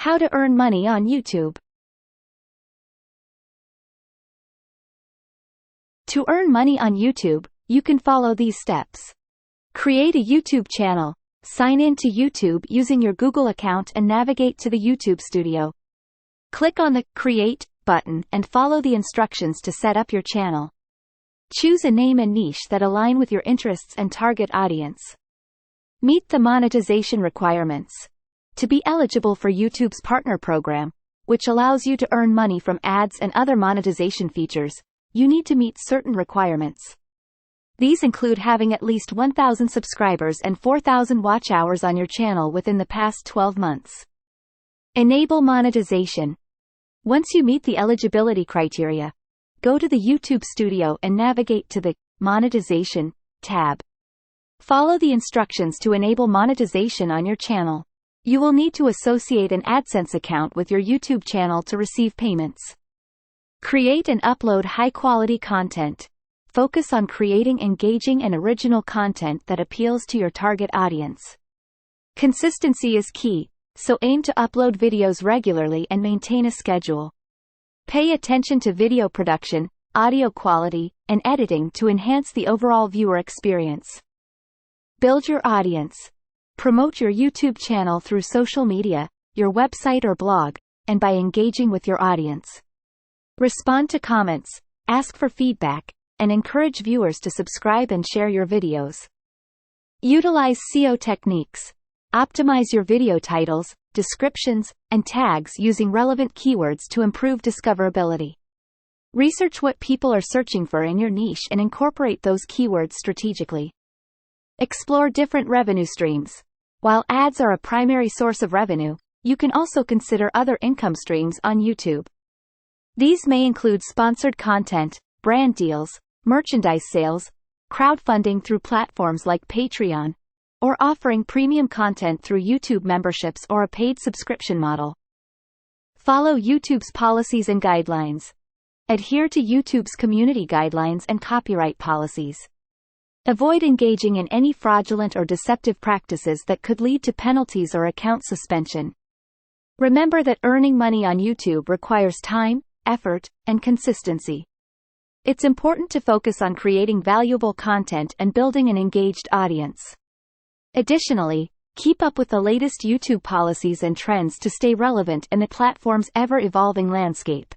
How to earn money on YouTube. To earn money on YouTube, you can follow these steps. Create a YouTube channel. Sign in to YouTube using your Google account and navigate to the YouTube Studio. Click on the Create button and follow the instructions to set up your channel. Choose a name and niche that align with your interests and target audience. Meet the monetization requirements. To be eligible for YouTube's Partner Program, which allows you to earn money from ads and other monetization features, you need to meet certain requirements. These include having at least 1,000 subscribers and 4,000 watch hours on your channel within the past 12 months. Enable monetization. Once you meet the eligibility criteria, go to the YouTube Studio and navigate to the Monetization tab. Follow the instructions to enable monetization on your channel. You will need to associate an AdSense account with your YouTube channel to receive payments. Create and upload high-quality content. Focus on creating engaging and original content that appeals to your target audience. Consistency is key, so aim to upload videos regularly and maintain a schedule. Pay attention to video production, audio quality, and editing to enhance the overall viewer experience. Build your audience. Promote your YouTube channel through social media, your website or blog, and by engaging with your audience. Respond to comments, ask for feedback, and encourage viewers to subscribe and share your videos. Utilize SEO techniques. Optimize your video titles, descriptions, and tags using relevant keywords to improve discoverability. Research what people are searching for in your niche and incorporate those keywords strategically. Explore different revenue streams. While ads are a primary source of revenue, you can also consider other income streams on YouTube. These may include sponsored content, brand deals, merchandise sales, crowdfunding through platforms like Patreon, or offering premium content through YouTube memberships or a paid subscription model. Follow YouTube's policies and guidelines. Adhere to YouTube's community guidelines and copyright policies. Avoid engaging in any fraudulent or deceptive practices that could lead to penalties or account suspension. Remember that earning money on YouTube requires time, effort, and consistency. It's important to focus on creating valuable content and building an engaged audience. Additionally, keep up with the latest YouTube policies and trends to stay relevant in the platform's ever-evolving landscape.